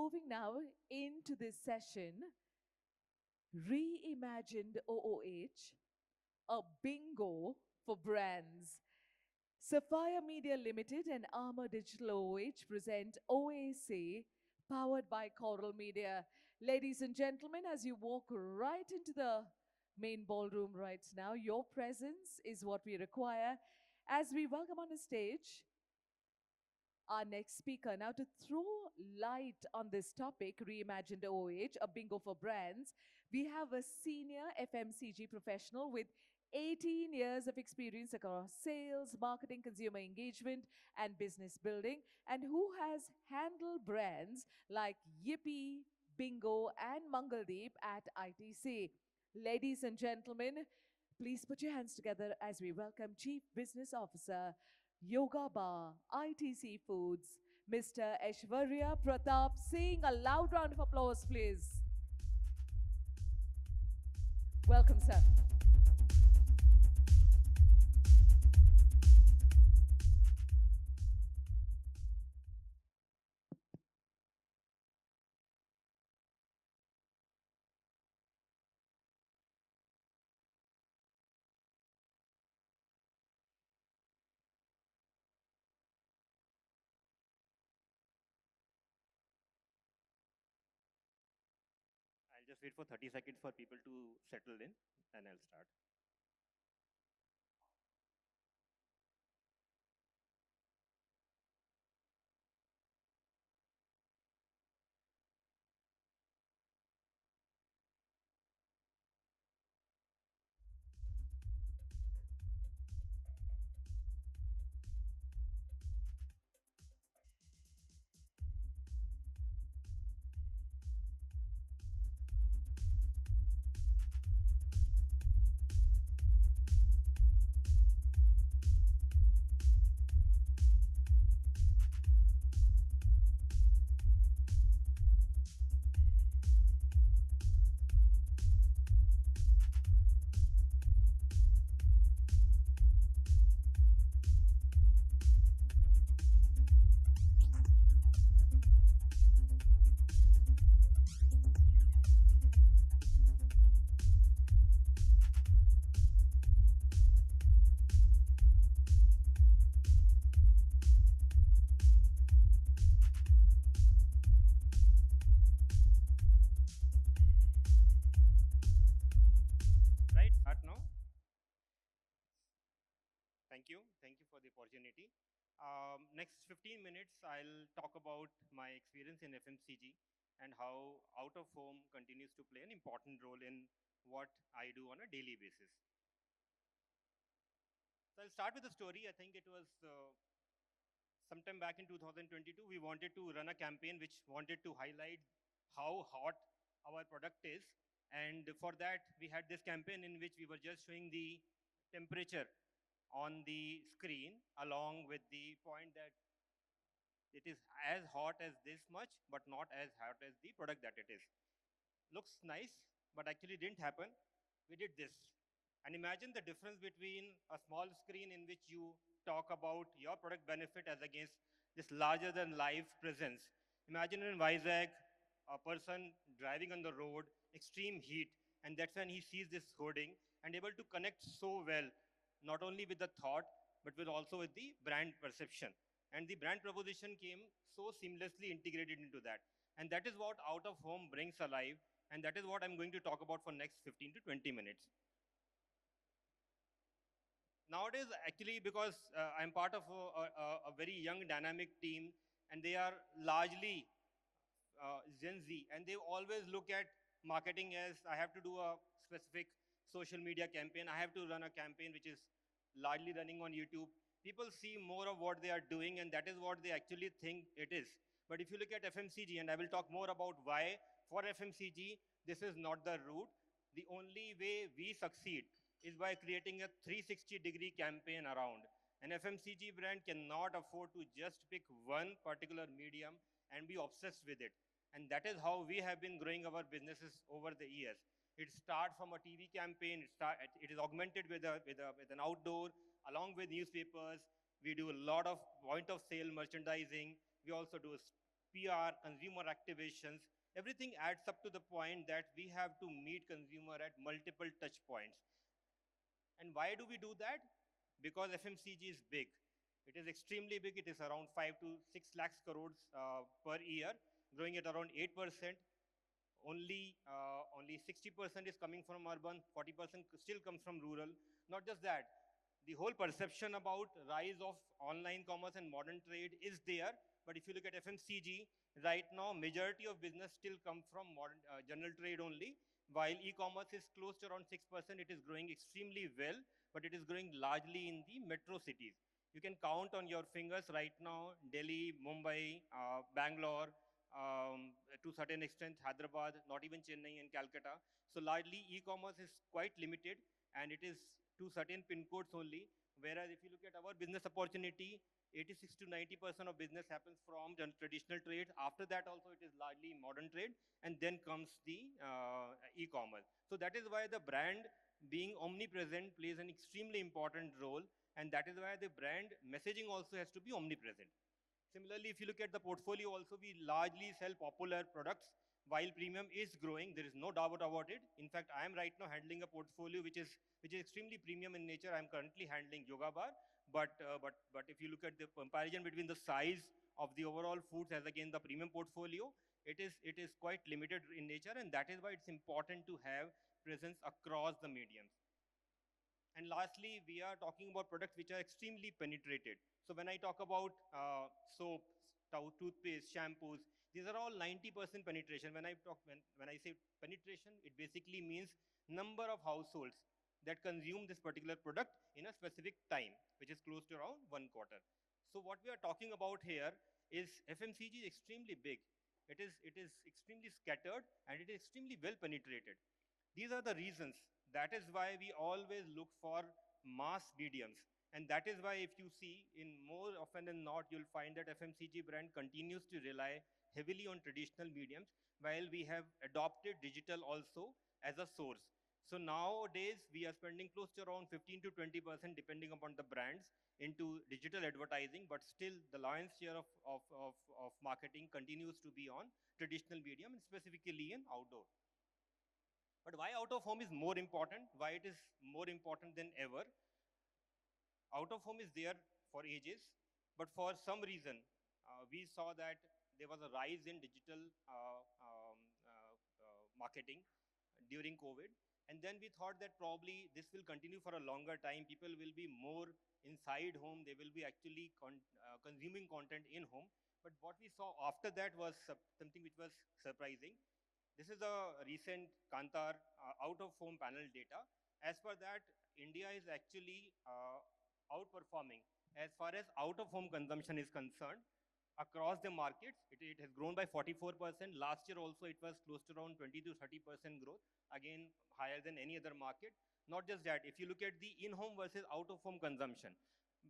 moving now into this session, Reimagined OOH, a bingo for brands. Sapphire Media Limited and Armor Digital OOH present OAC, powered by Coral Media. Ladies and gentlemen, as you walk right into the main ballroom right now, your presence is what we require as we welcome on the stage our next speaker. Now, to throw light on this topic, Reimagined OOH, a bingo for brands, we have a senior FMCG professional with 18 years of experience across sales, marketing, consumer engagement, and business building, and who has handled brands like Yippee, Bingo, and Mangaldeep at ITC. Ladies and gentlemen, please put your hands together as we welcome Chief Business Officer, Yoga Bar, ITC Foods, Mr. Aishwarya Pratap Singh. A loud round of applause, please. Welcome, sir. I'll just wait for 30 seconds for people to settle in, and I'll start. Right, start now. Thank you. Thank you for the opportunity. Next 15 minutes, I'll talk about my experience in FMCG and how out of home continues to play an important role in what I do on a daily basis. So I'll start with a story. I think it was sometime back in 2022, we wanted to run a campaign which wanted to highlight how hot our product is. And for that, we had this campaign in which we were just showing the temperature on the screen along with the point that it is as hot as this much, but not as hot as the product that it is. Looks nice, but actually didn't happen. We did this. And imagine the difference between a small screen in which you talk about your product benefit as against this larger than life presence. Imagine in Vizag, a person driving on the road, extreme heat, and that's when he sees this hoarding and able to connect so well, not only with the thought, but with also with the brand perception. And the brand proposition came so seamlessly integrated into that. And that is what out of home brings alive. And that is what I'm going to talk about for next 15 to 20 minutes. Nowadays, actually, because I'm part of a very young dynamic team, and they are largely Gen Z, and they always look at marketing as I have to do a specific social media campaign. I have to run a campaign which is largely running on YouTube. People see more of what they are doing, and that is what they actually think it is. But if you look at FMCG, and I will talk more about why for FMCG, this is not the route. The only way we succeed is by creating a 360-degree campaign around. An FMCG brand cannot afford to just pick one particular medium and be obsessed with it. And that is how we have been growing our businesses over the years. It starts from a TV campaign, it is augmented with an outdoor, along with newspapers. We do a lot of point of sale merchandising. We also do PR, consumer activations, everything adds up to the point that we have to meet consumer at multiple touch points. And why do we do that? Because FMCG is big. It is extremely big. It is around 5 to 6 lakhs crores per year, growing at around 8%. Only 60% is coming from urban, 40% still comes from rural. Not just that, the whole perception about rise of online commerce and modern trade is there. But if you look at FMCG, right now, majority of business still come from modern general trade only. While e-commerce is close to around 6%, it is growing extremely well, but it is growing largely in the metro cities. You can count on your fingers right now, Delhi, Mumbai, Bangalore, to certain extent Hyderabad, not even Chennai and Calcutta. So largely e-commerce is quite limited and it is to certain pin codes only. Whereas if you look at our business opportunity, 86 to 90% of business happens from traditional trade. After that also it is largely modern trade and then comes the e-commerce. So that is why the brand being omnipresent plays an extremely important role, and that is why the brand messaging also has to be omnipresent. Similarly, if you look at the portfolio also, we largely sell popular products. While premium is growing, there is no doubt about it. In fact, I am right now handling a portfolio which is extremely premium in nature. I am currently handling Yoga Bar, but if you look at the comparison between the size of the overall foods as again the premium portfolio, it is quite limited in nature, and that is why it's important to have presence across the mediums. And lastly, we are talking about products which are extremely penetrated. So when I talk about soaps, toothpaste, shampoos, these are all 90% penetration. When I say penetration, it basically means number of households that consume this particular product in a specific time, which is close to around 1 quarter. So what we are talking about here is FMCG is extremely big. It is extremely scattered and it is extremely well penetrated. These are the reasons. That is why we always look for mass mediums. And that is why if you see, in more often than not, you'll find that FMCG brand continues to rely heavily on traditional mediums, while we have adopted digital also as a source. So nowadays, we are spending close to around 15 to 20%, depending upon the brands, into digital advertising, but still the lion's share of marketing continues to be on traditional medium, and specifically in outdoor. But why out of home is more important, why it is more important than ever? Out of home is there for ages, but for some reason, we saw that there was a rise in digital marketing during COVID. And then we thought that probably this will continue for a longer time. People will be more inside home. They will be actually consuming content in home. But what we saw after that was something which was surprising. This is a recent Kantar out-of-home panel data. As per that, India is actually outperforming as far as out-of-home consumption is concerned across the markets. It has grown by 44%. Last year also it was close to around 20 to 30% growth, again higher than any other market. Not just that, if you look at the in-home versus out-of-home consumption,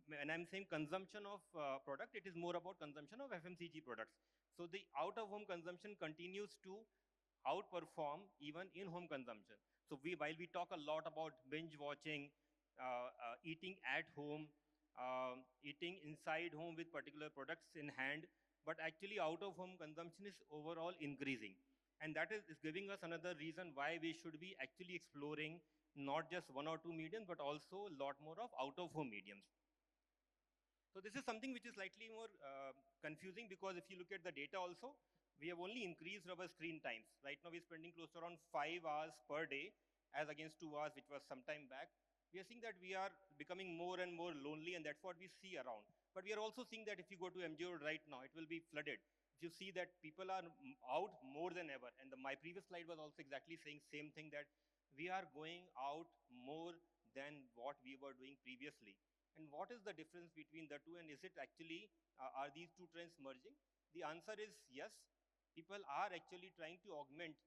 when I'm saying consumption of product, it is more about consumption of FMCG products. So the out-of-home consumption continues to outperform even in-home consumption. So while we talk a lot about binge watching, eating at home, eating inside home with particular products in hand, but actually out-of-home consumption is overall increasing. And that is giving us another reason why we should be actually exploring not just one or two mediums, but also a lot more of out-of-home mediums. So this is something which is slightly more confusing, because if you look at the data also, we have only increased our screen times. Right now we're spending close to around 5 hours per day as against 2 hours, which was some time back. We are seeing that we are becoming more and more lonely, and that's what we see around. But we are also seeing that if you go to MG Road right now, it will be flooded. If you see that people are out more than ever, and my previous slide was also exactly saying same thing, that we are going out more than what we were doing previously. And what is the difference between the two, and is it actually, are these two trends merging? The answer is yes. People are actually trying to augment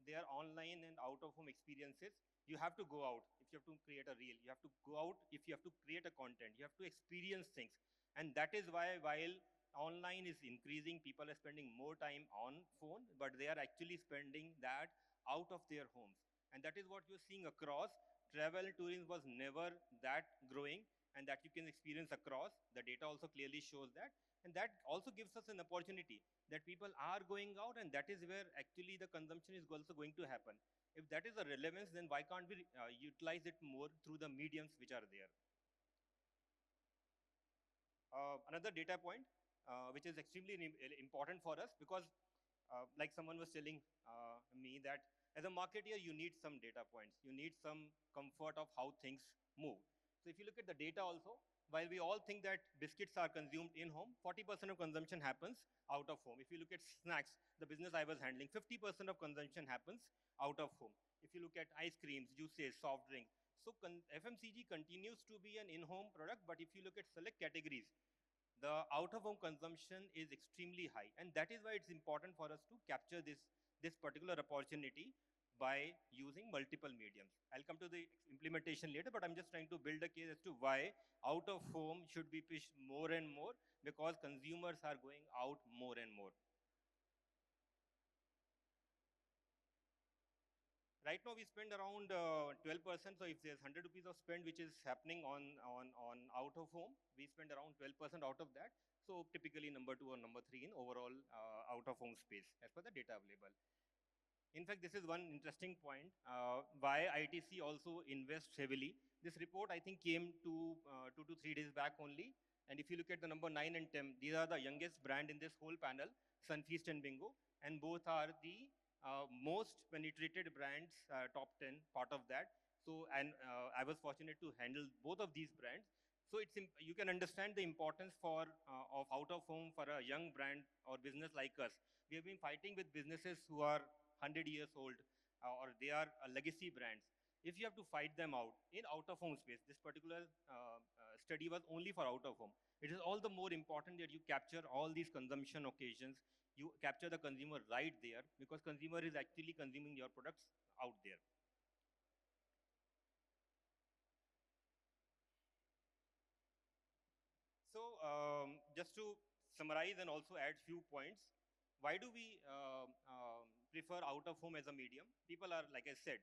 their online and out-of-home experiences. You have to go out if you have to create a reel. You have to go out if you have to create a content. You have to experience things. And that is why, while online is increasing, people are spending more time on phone, but they are actually spending that out of their homes. And that is what you're seeing across. Travel tourism was never that growing, and that you can experience across. The data also clearly shows that. And that also gives us an opportunity that people are going out, and that is where actually the consumption is also going to happen. If that is a relevance, then why can't we utilize it more through the mediums which are there? Another data point, which is extremely important for us, because like someone was telling me that as a marketer, you need some data points. You need some comfort of how things move. So if you look at the data also, while we all think that biscuits are consumed in home, 40% of consumption happens out of home. If you look at snacks, the business I was handling, 50% of consumption happens out of home. If you look at ice creams, juices, soft drinks, so FMCG continues to be an in-home product, but if you look at select categories, the out-of-home consumption is extremely high, and that is why it's important for us to capture this particular opportunity by using multiple mediums. I'll come to the implementation later, but I'm just trying to build a case as to why out-of-home should be pushed more and more, because consumers are going out more and more. Right now, we spend around 12%. So if there's 100 rupees of spend which is happening on out of home, we spend around 12% out of that. So typically number 2 or number 3 in overall out of home space as per the data available. In fact, this is one interesting point, why ITC also invests heavily. This report, I think, came 2 to 3 days back only. And if you look at the number 9 and 10, these are the youngest brand in this whole panel, Sunfeast and Bingo. And both are the most penetrated brands, top 10, part of that. So, and I was fortunate to handle both of these brands. So you can understand the importance of out of home for a young brand or business like us. We have been fighting with businesses who are 100 years old, or they are legacy brands. If you have to fight them out in out-of-home space, this particular study was only for out-of-home. It is all the more important that you capture all these consumption occasions, you capture the consumer right there, because consumer is actually consuming your products out there. So just to summarize and also add few points, why do we prefer out of home as a medium? People are, like I said,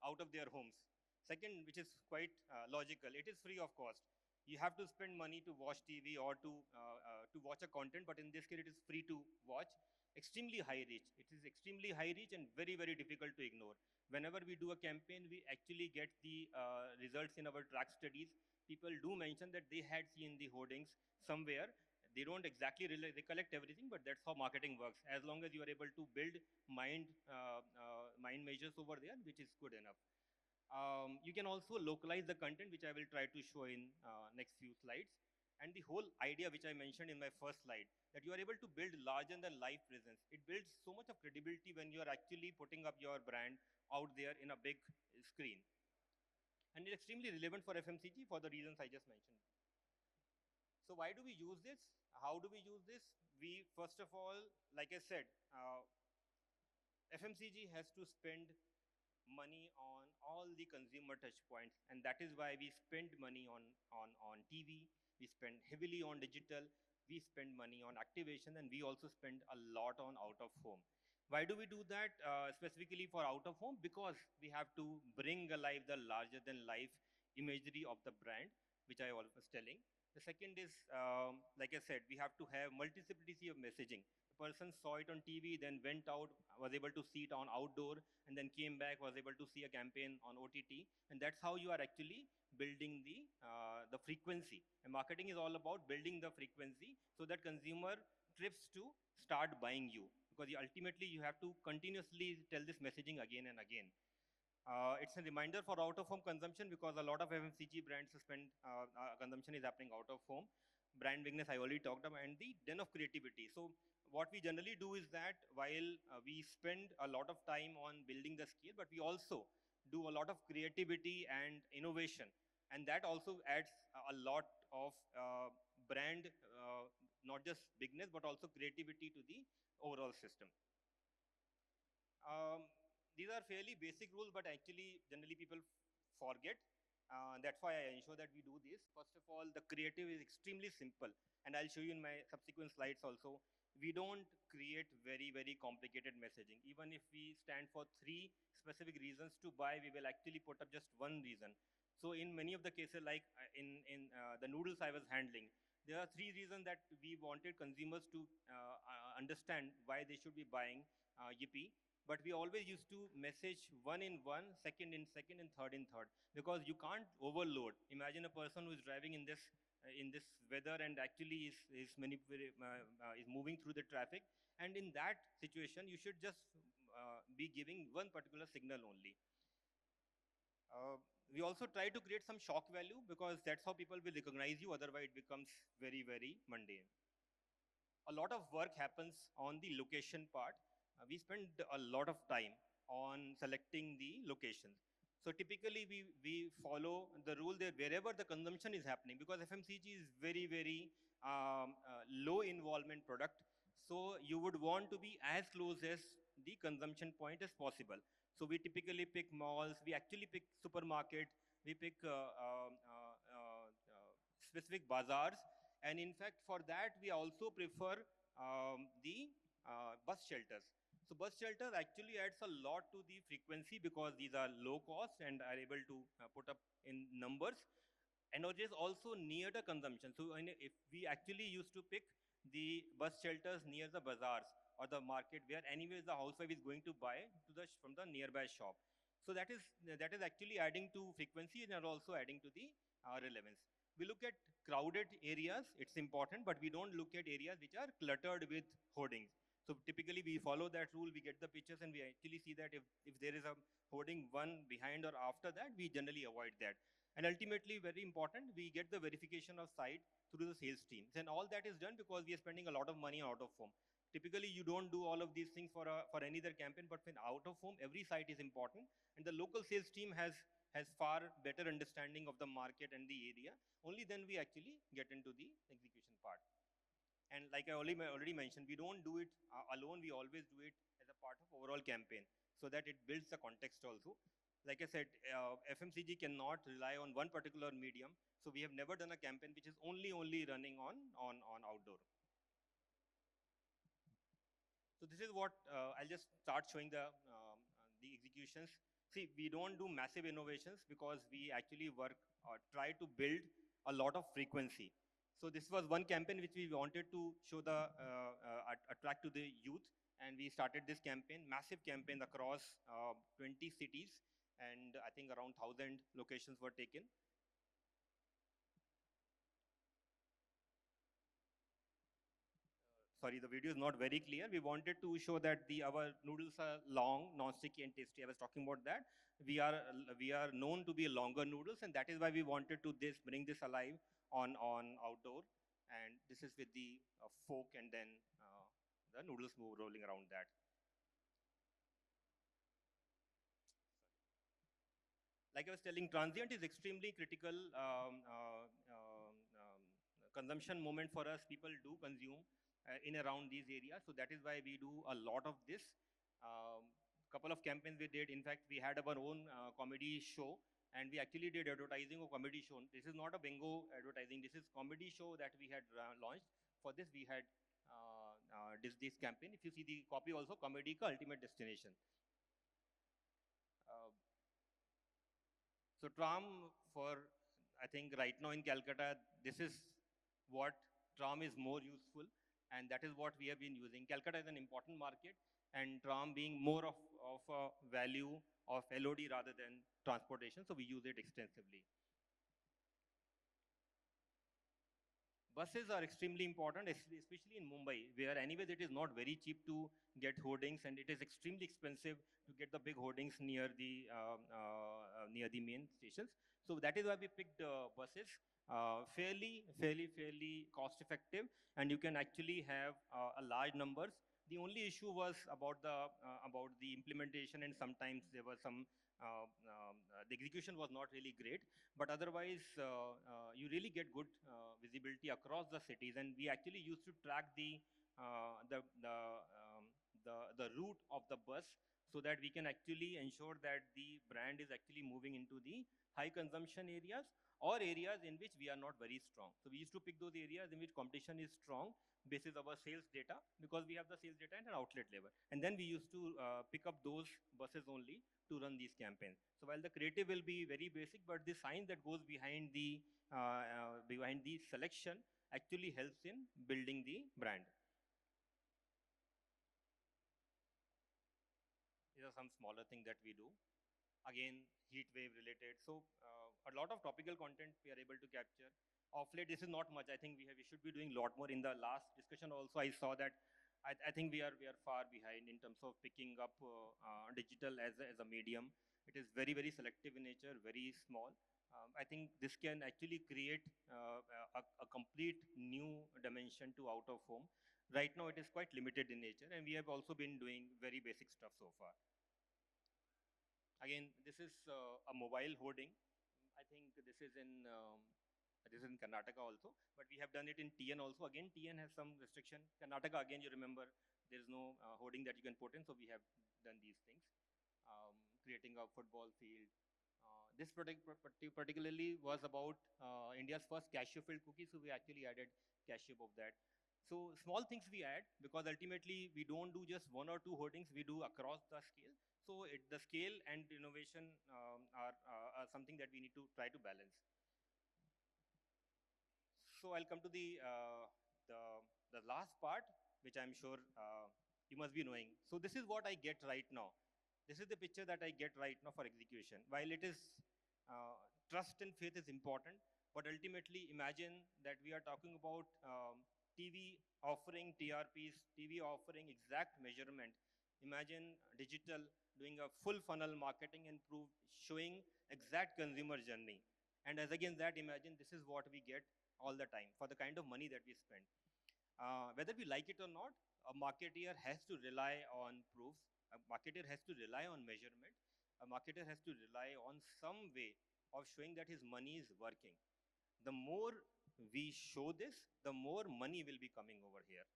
out of their homes. Second, which is quite logical, it is free of cost. You have to spend money to watch TV or to watch a content, but in this case, it is free to watch. Extremely high reach. It is extremely high reach and very, very difficult to ignore. Whenever we do a campaign, we actually get the results in our track studies. People do mention that they had seen the hoardings somewhere. They don't exactly recollect everything, but that's how marketing works. As long as you are able to build mind measures over there, which is good enough. You can also localize the content, which I will try to show in next few slides. And the whole idea, which I mentioned in my first slide, that you are able to build larger than life presence. It builds so much of credibility when you are actually putting up your brand out there in a big screen. And it's extremely relevant for FMCG for the reasons I just mentioned. So why do we use this? How do we use this? We, first of all, like I said, FMCG has to spend money on all the consumer touch points, and that is why we spend money on TV, we spend heavily on digital, we spend money on activation, and we also spend a lot on out of home. Why do we do that specifically for out of home? Because we have to bring alive the larger than life imagery of the brand, which I was telling. The second is, like I said, we have to have multiplicity of messaging. The person saw it on TV, then went out, was able to see it on outdoor, and then came back, was able to see a campaign on OTT. And that's how you are actually building the frequency. And marketing is all about building the frequency so that consumer trips to start buying you. Because ultimately you have to continuously tell this messaging again and again. It's a reminder for out-of-home consumption, because a lot of FMCG brands spend consumption is happening out of home. Brand bigness I already talked about, and the den of creativity. So what we generally do is that while we spend a lot of time on building the skill, but we also do a lot of creativity and innovation, and that also adds a lot of brand, not just bigness, but also creativity to the overall system. Um, these are fairly basic rules, but actually generally people forget. That's why I ensure that we do this. First of all, the creative is extremely simple, and I'll show you in my subsequent slides also. We don't create very, very complicated messaging. Even if we stand for 3 specific reasons to buy, we will actually put up just one reason. So in many of the cases, like in the noodles I was handling, there are three reasons that we wanted consumers to understand why they should be buying Yippee. But we always used to message one in one, second in second, and third in third, because you can't overload. Imagine a person who is driving in this weather and actually is moving through the traffic, and in that situation, you should just be giving one particular signal only. We also try to create some shock value, because that's how people will recognize you. Otherwise, it becomes very, very mundane. A lot of work happens on the location part. We spend a lot of time on selecting the locations. So typically, we follow the rule there wherever the consumption is happening, because FMCG is very, very low involvement product. So you would want to be as close as the consumption point as possible. So we typically pick malls, we actually pick supermarket, we pick specific bazaars, and in fact, for that, we also prefer the bus shelters. So bus shelters actually adds a lot to the frequency, because these are low cost and are able to put up in numbers, and it is also near the consumption. So if we actually used to pick the bus shelters near the bazaars or the market, where anyways the housewife is going to buy from the nearby shop. So that is actually adding to frequency and also adding to the relevance. We look at crowded areas, it's important, but we don't look at areas which are cluttered with hoardings. So typically we follow that rule, we get the pictures, and we actually see that if there is a hoarding one behind or after that, we generally avoid that. And ultimately, very important, we get the verification of site through the sales teams. And all that is done because we are spending a lot of money out of home. Typically, you don't do all of these things for any other campaign, but when out of home, every site is important. And the local sales team has far better understanding of the market and the area. Only then we actually get into the execution part. And like I already mentioned, we don't do it alone. We always do it as a part of overall campaign, so that it builds the context also. Like I said, FMCG cannot rely on one particular medium. So we have never done a campaign which is only running on outdoor. So this is what I'll just start showing the executions. See, we don't do massive innovations, because we actually try to build a lot of frequency. So this was one campaign which we wanted to show attract to the youth, and we started this campaign, massive campaign across 20 cities, and I think around 1,000 locations were taken. Sorry, the video is not very clear. We wanted to show that our noodles are long, non-sticky, and tasty. I was talking about that. We are known to be longer noodles, and that is why we wanted to bring this alive on outdoor. And this is with the fork, and then the noodles rolling around that. Like I was telling, transient is extremely critical consumption moment for us. People do consume in around these areas. So that is why we do a lot of this. Couple of campaigns we did. In fact, we had our own comedy show, and we actually did advertising of comedy show. This is not a bingo advertising. This is comedy show that we had launched. For this, we had this campaign. If you see the copy also, Comedy Ka Ultimate Destination. Uh, so tram for, I think right now in Calcutta, this is what tram is more useful, and that is what we have been using. Calcutta is an important market, and tram being more of a value of LOD rather than transportation, so we use it extensively. Buses are extremely important, especially in Mumbai, where anyways it is not very cheap to get hoardings, and it is extremely expensive to get the big hoardings near the main stations. So that is why we picked buses, fairly cost effective, and you can actually have a large numbers. The only issue was about the implementation, and sometimes there was the execution was not really great, but otherwise you really get good visibility across the cities. And we actually used to track the route of the bus, so that we can actually ensure that the brand is actually moving into the high consumption areas or areas in which we are not very strong. So we used to pick those areas in which competition is strong basis our sales data, because we have the sales data at an outlet level. And then we used to pick up those buses only to run these campaigns. So while the creative will be very basic, but the science that goes behind the selection actually helps in building the brand. These are some smaller things that we do. Again, heat wave related. So a lot of topical content we are able to capture. Of late, this is not much. I think we should be doing a lot more. In the last discussion also, I saw that I think we are far behind in terms of picking up digital as a medium. It is very, very selective in nature, very small. I think this can actually create a complete new dimension to out of home. Right now, it is quite limited in nature, and we have also been doing very basic stuff so far. Again, this is a mobile hoarding. I think this is in Karnataka also, but we have done it in TN also. Again, TN has some restriction. Karnataka, again, you remember, there is no hoarding that you can put in, so we have done these things. Creating a football field. This particularly was about India's first cashew-filled cookies, so we actually added cashew of that. So small things we add, because ultimately we don't do just one or two hoardings, we do across the scale. So the scale and innovation are something that we need to try to balance. So I'll come to the, the last part, which I'm sure you must be knowing. So this is what I get right now. This is the picture that I get right now for execution. While it is trust and faith is important, but ultimately imagine that we are talking about TV offering TRPs, TV offering exact measurement. Imagine digital doing a full funnel marketing and showing exact consumer journey. And as against that, imagine this is what we get all the time for the kind of money that we spend. Whether we like it or not, a marketeer has to rely on proofs. A marketer has to rely on measurement. A marketer has to rely on some way of showing that his money is working. The more we show this, the more money will be coming over here.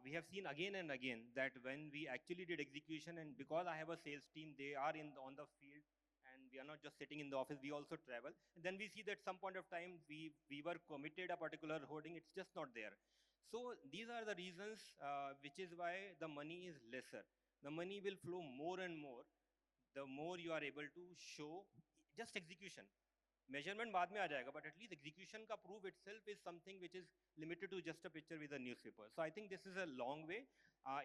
We have seen again and again that when we actually did execution, and because I have a sales team, they are on the field, and we are not just sitting in the office, we also travel. And then we see that some point of time we were committed a particular hoarding, it's just not there. So these are the reasons which is why the money is lesser. The money will flow more and more the more you are able to show just execution. Measurement बाद में आ जाएगा, but at least execution का proof itself is something which is limited to just a picture with a newspaper. So I think this is a long way.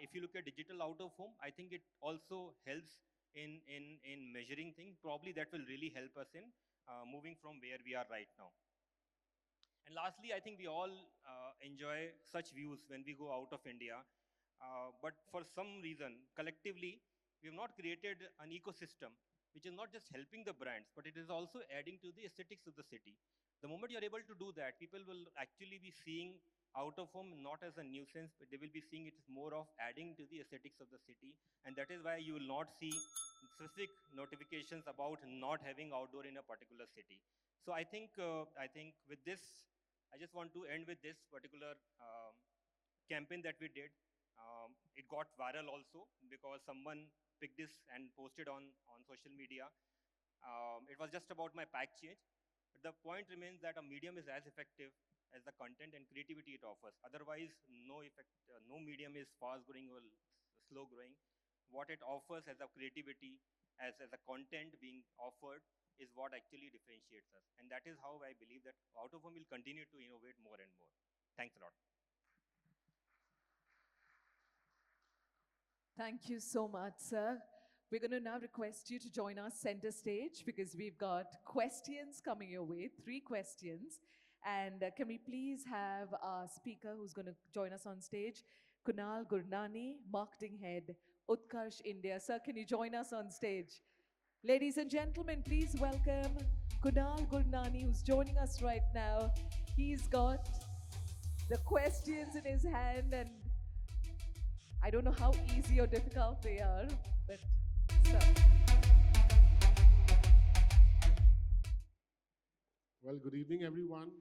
If you look at digital out of home, I think it also helps in measuring things. Probably that will really help us in moving from where we are right now. And lastly, I think we all enjoy such views when we go out of India. But for some reason, collectively, we have not created an ecosystem which is not just helping the brands, but it is also adding to the aesthetics of the city. The moment you're able to do that, people will actually be seeing out of home not as a nuisance, but they will be seeing it as more of adding to the aesthetics of the city. And that is why you will not see specific notifications about not having outdoor in a particular city. So I think with this, I just want to end with this particular campaign that we did. It got viral also because someone picked this and posted on social media. It was just about my pack change. But the point remains that a medium is as effective as the content and creativity it offers. Otherwise, no medium is fast growing or slow growing. What it offers as a creativity, as a content being offered, is what actually differentiates us. And that is how I believe that out of home will continue to innovate more and more. Thanks a lot. Thank you so much, sir. We're going to now request you to join us center stage because we've got questions coming your way, 3 questions. And can we please have our speaker who's going to join us on stage, Kunal Gurnani, Marketing Head, Utkarsh India. Sir, can you join us on stage? Ladies and gentlemen, please welcome Kunal Gurnani, who's joining us right now. He's got the questions in his hand, and I don't know how easy or difficult they are, but so. Well, good evening, everyone.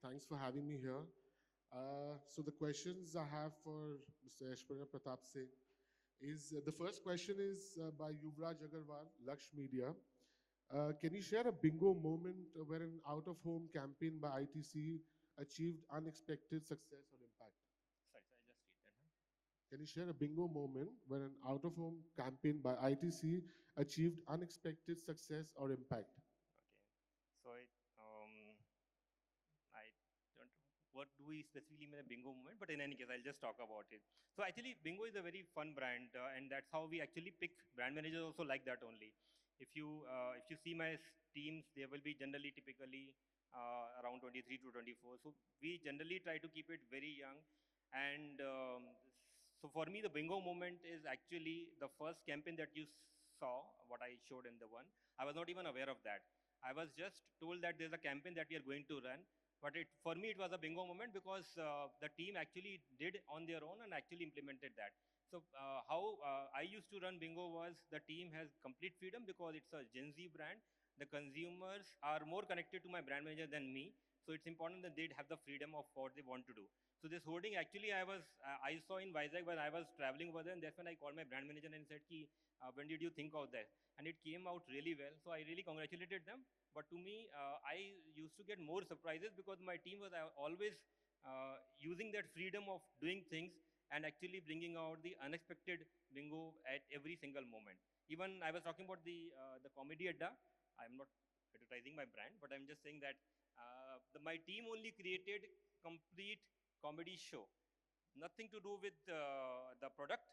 Thanks for having me here. So the questions I have for Mr. Aishwarya Pratap Singh is the first question is by Yuvraj Agarwal, Laksh Media. Can you share a bingo moment where an out-of-home campaign by ITC achieved unexpected success or impact? Sorry, I just read that. Huh? Can you share a bingo moment where an out-of-home campaign by ITC achieved unexpected success or impact? Okay. So I don't what do we specifically mean a bingo moment, but in any case, I'll just talk about it. So actually, bingo is a very fun brand, and that's how we actually pick brand managers also like that only. If you see my teams, they will be generally typically around 23 to 24. So we generally try to keep it very young, and so for me, the bingo moment is actually the first campaign that you saw, what I showed in the one. I was not even aware of that. I was just told that there's a campaign that we are going to run, but for me, it was a bingo moment because the team actually did on their own and actually implemented that. So how I used to run bingo was the team has complete freedom because it's a Gen Z brand. The consumers are more connected to my brand manager than me. So it's important that they have the freedom of what they want to do. So this hoarding actually I saw in Vizag when I was traveling over there, and that's when I called my brand manager and said, Ki, when did you think of that? And it came out really well. So I really congratulated them. But to me, I used to get more surprises because my team was always using that freedom of doing things and actually bringing out the unexpected bingo at every single moment. Even I was talking about the comedy adda. I'm not advertising my brand, but I'm just saying that my team only created complete comedy show. Nothing to do with the product,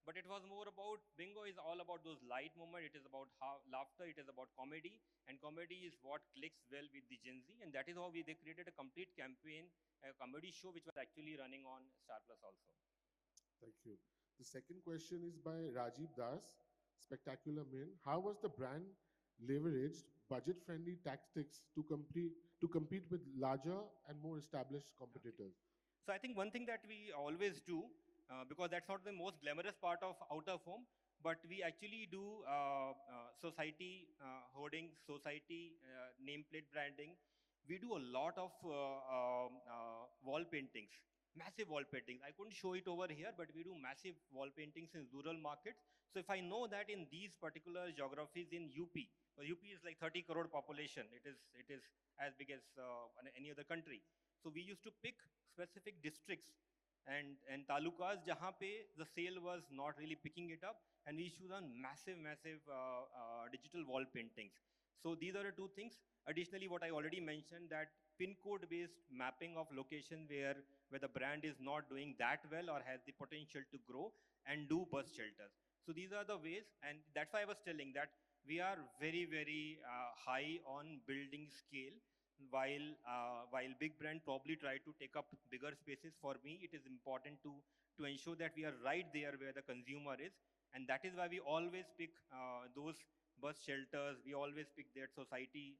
but it was more about bingo is all about those light moments. It is about how laughter. It is about comedy, and comedy is what clicks well with the Gen Z, and that is how they created a complete campaign, a comedy show which was actually running on Star Plus also. Thank you. The second question is by Rajiv Das, Spectacular Min. How was the brand leveraged budget-friendly tactics to compete with larger and more established Okay. competitors? So I think one thing that we always do, because that's not the most glamorous part of out of home, but we actually do society hoarding, society nameplate branding. We do a lot of wall paintings, massive wall paintings. I couldn't show it over here, but we do massive wall paintings in rural markets. So if I know that in these particular geographies in UP, UP is like 30 crore population. It is as big as any other country. So we used to pick specific districts and talukas jahan pe the sale was not really picking it up, and we shoot on massive digital wall paintings. So these are the two things. Additionally, what I already mentioned, that pin code based mapping of location where the brand is not doing that well or has the potential to grow, and do bus shelters. So these are the ways, and that's why I was telling that we are very high on building scale, while big brand probably try to take up bigger spaces. For me, it is important to ensure that we are right there where the consumer is, and that is why we always pick those bus shelters. We always pick that society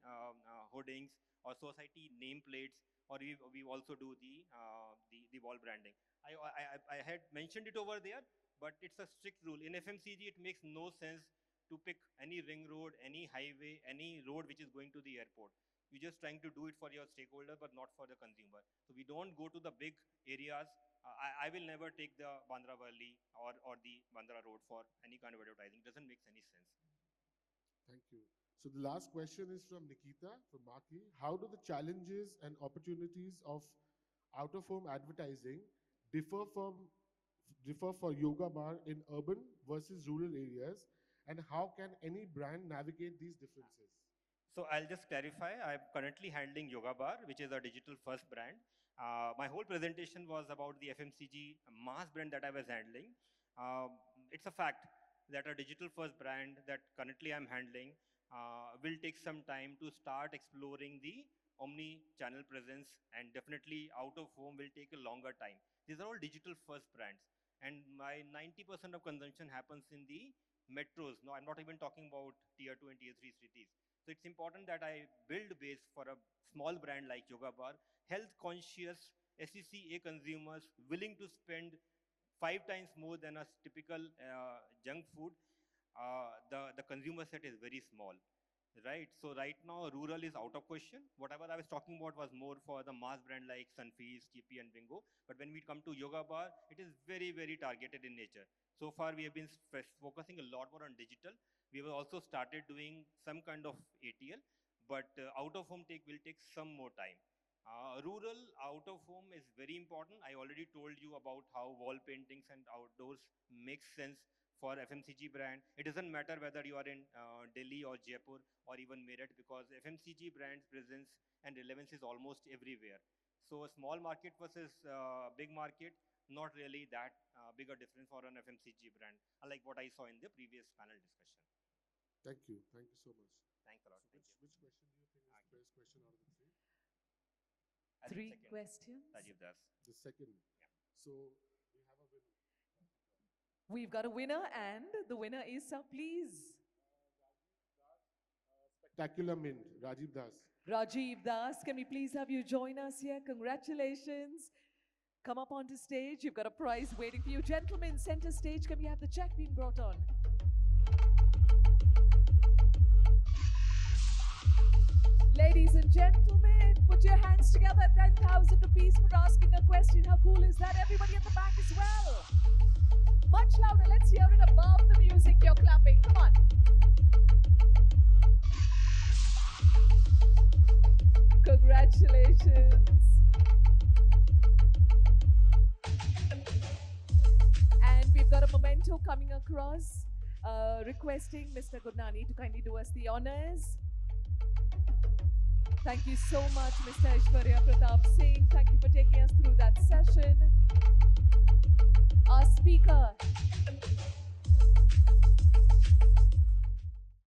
hoardings or society nameplates, or we also do the wall branding. I had mentioned it over there, but it's a strict rule in FMCG. It makes no sense to pick any ring road, any highway, any road which is going to the airport. You're just trying to do it for your stakeholder, but not for the consumer. So we don't go to the big areas. I will never take the Bandra Valley or the Bandra Road for any kind of advertising. It doesn't make any sense. Thank you. So the last question is from Nikita from Maki. How do the challenges and opportunities of out-of-home advertising differ from differ for yoga bar in urban versus rural areas, and how can any brand navigate these differences? So I'll just clarify. I'm currently handling Yoga Bar, which is a digital first brand. My whole presentation was about the FMCG mass brand that I was handling. Um, it's a fact that a digital first brand that currently I'm handling will take some time to start exploring the omni channel presence, and definitely out of home will take a longer time. These are all digital first brands, and my 90% of consumption happens in the metros. No, I'm not even talking about tier 2 and tier 3 cities. So it's important that I build base for a small brand like Yoga Bar, health conscious SECA consumers willing to spend 5 times more than a typical junk food. The consumer set is very small. Right. So right now, rural is out of question. Whatever I was talking about was more for the mass brand like Sunfeast, TP, and Bingo. But when we come to yoga bar, it is very, very targeted in nature. So far, we have been focusing a lot more on digital. We have also started doing some kind of ATL, but out of home take will take some more time. Rural out of home is very important. I already told you about how wall paintings and outdoors makes sense for FMCG brand. It doesn't matter whether you are in Delhi or Jaipur or even Meerut, because FMCG brand's presence and relevance is almost everywhere. So a small market versus big market, not really that big a difference for an FMCG brand, unlike what I saw in the previous panel discussion. Thank you. Thank you so much. Thanks a lot. So Thank you. which question do you think is the best question out of the three? I think Three second, questions. Rajiv Das. The second. Yeah. So we have a winner. We've got a winner, and the winner is, sir, please. Spectacular Mint, Rajiv Das. Rajiv Das, can we please have you join us here? Congratulations. Come up onto stage. You've got a prize waiting for you. Gentlemen, center stage. Can we have the check being brought on? Ladies and gentlemen, put your hands together. 10,000 rupees for asking a question. How cool is that? Everybody at the back as well. Much louder. Let's hear it above the music. You're clapping. Come on. Congratulations. And we've got a memento coming across, requesting Mr. Gurnani to kindly do us the honors. Thank you so much, Mr. Aishwarya Pratap Singh. Thank you for taking us through that session. Our speaker